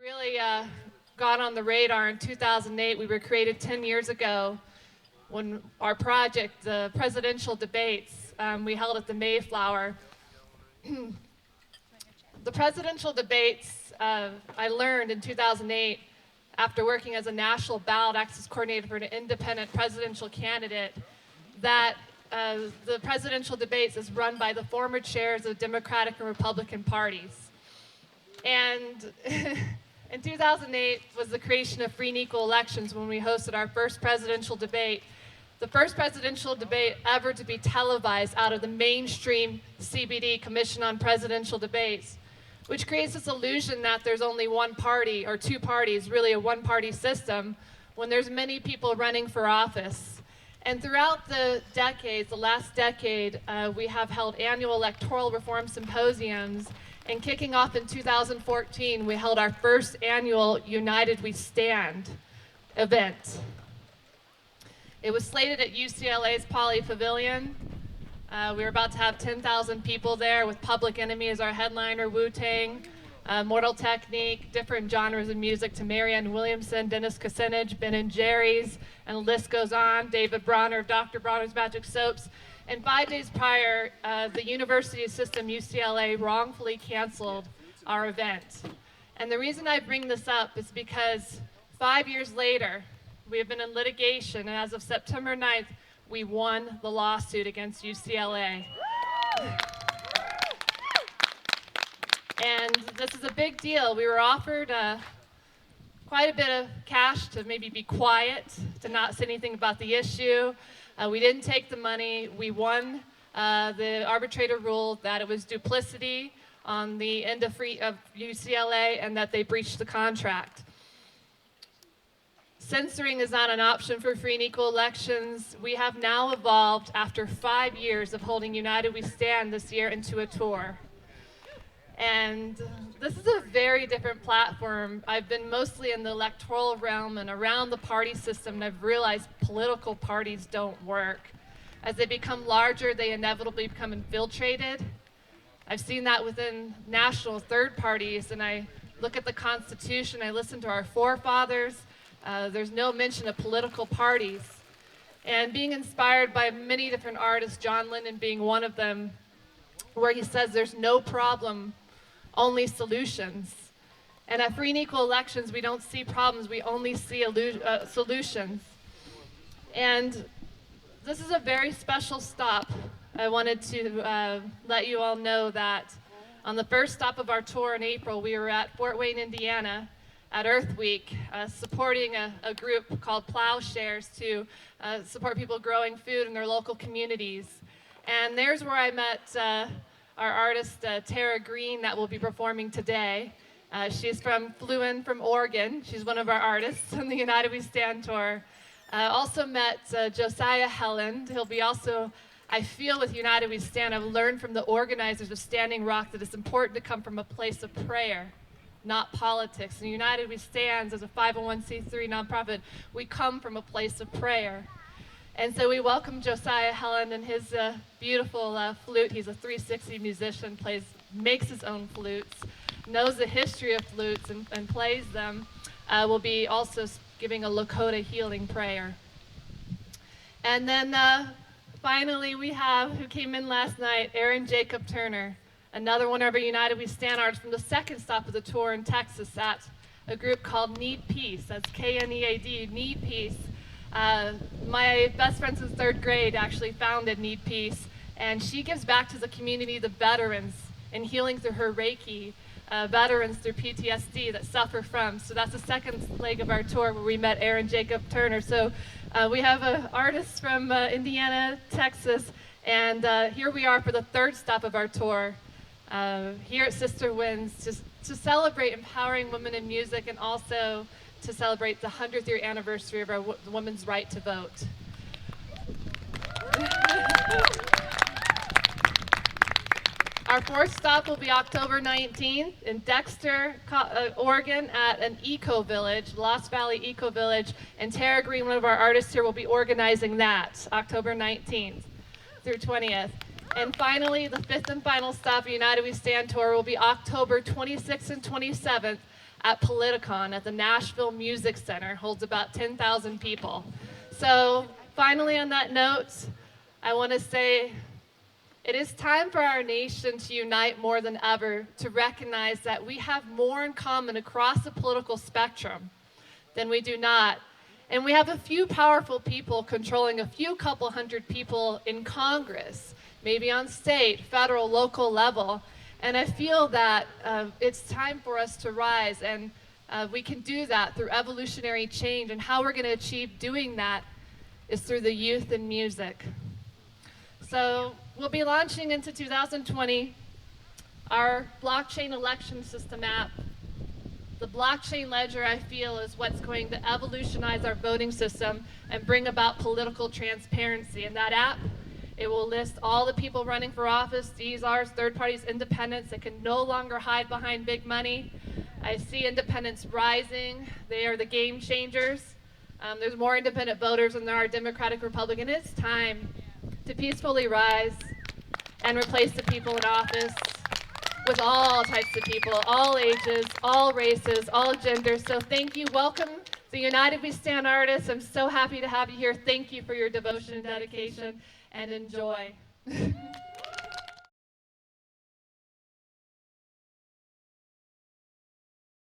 Really got on the radar in 2008. We were created 10 years ago when our project, the presidential debates, we held at the Mayflower. The presidential debates, I learned in 2008 after working as a national ballot access coordinator for an independent presidential candidate that the presidential debates is run by the former chairs of Democratic and Republican parties. And in 2008 was the creation of free and equal elections when we hosted our first presidential debate, the first presidential debate ever to be televised out of the mainstream CBD, Commission on Presidential Debates, which creates this illusion that there's only one party or two parties, really a one-party system, when there's many people running for office. And throughout the decades, the last decade, we have held annual electoral reform symposiums. And kicking off in 2014, we held our first annual United We Stand event. It was slated at UCLA's Poly Pavilion. We were about to have 10,000 people there with Public Enemy as our headliner, Wu-Tang, Mortal Technique, different genres of music to Marianne Williamson, Dennis Kucinich, Ben and Jerry's, and the list goes on, David Bronner, Dr. Bronner's Magic Soaps. And 5 days prior, the university system, UCLA, wrongfully canceled our event. And the reason I bring this up is because 5 years later, we have been in litigation, and as of September 9th, we won the lawsuit against UCLA. And this is a big deal. We were offered quite a bit of cash to maybe be quiet, to not say anything about the issue. We didn't take the money. We won. The arbitrator ruled that it was duplicity on the end of UCLA and that they breached the contract. Censoring is not an option for free and equal elections. We have now evolved, after 5 years of holding United We Stand this year, into a tour. And this is a very different platform. I've been mostly in the electoral realm and around the party system, and I've realized political parties don't work. As they become larger, they inevitably become infiltrated. I've seen that within national third parties, and I look at the Constitution, I listen to our forefathers. There's no mention of political parties. And being inspired by many different artists, John Lennon being one of them, where he says there's no problem, only solutions. And at free and equal elections, we don't see problems, we only see solutions. And this is a very special stop. I wanted to let you all know that on the first stop of our tour in April, we were at Fort Wayne, Indiana, at Earth Week, supporting a group called Plowshares to support people growing food in their local communities. And there's where I met our artist, Tara Green, that will be performing today. She's flew in from Oregon. She's one of our artists on the United We Stand tour. Also met Josiah Helland. He'll be also, I feel with United We Stand, I've learned from the organizers of Standing Rock that it's important to come from a place of prayer, not politics. And United We Stand, as a 501c3 nonprofit, we come from a place of prayer. And so we welcome Josiah Helland and his beautiful flute. He's a 360 musician, makes his own flutes, knows the history of flutes and plays them. Will be also giving a Lakota healing prayer. And then finally we have, who came in last night, Aaron Jacob Turner, another one of our United We Stand artists from the second stop of the tour in Texas at a group called Need Peace. That's K-N-E-A-D, Need Peace. My best friend since third grade actually founded Need Peace, and she gives back to the community, the veterans, and healing through her Reiki, veterans through PTSD that suffer from. So that's the second leg of our tour where we met Aaron Jacob Turner. So we have artists from Indiana, Texas, and here we are for the third stop of our tour. Here at Sister Winds to celebrate empowering women in music and also to celebrate the 100th year anniversary of our women's right to vote. Our fourth stop will be October 19th in Dexter, Oregon at an eco village, Lost Valley Eco Village, and Tara Green, one of our artists here, will be organizing that October 19th through 20th. And finally, the fifth and final stop of United We Stand tour will be October 26th and 27th at Politicon at the Nashville Music Center, holds about 10,000 people. So finally, on that note, I want to say it is time for our nation to unite more than ever, to recognize that we have more in common across the political spectrum than we do not. And we have a few powerful people controlling a few couple hundred people in Congress, maybe on state, federal, local level. And I feel that it's time for us to rise, and we can do that through evolutionary change. And how we're going to achieve doing that is through the youth and music. So we'll be launching into 2020 our blockchain election system app. The blockchain ledger, I feel, is what's going to evolutionize our voting system and bring about political transparency. In that app, it will list all the people running for office, DSRs, third parties, independents that can no longer hide behind big money. I see independents rising. They are the game changers. There's more independent voters than there are Democratic, Republican. It's time to peacefully rise and replace the people in office with all types of people, all ages, all races, all genders. So thank you. Welcome to United We Stand artists. I'm so happy to have you here. Thank you for your devotion and dedication, and enjoy.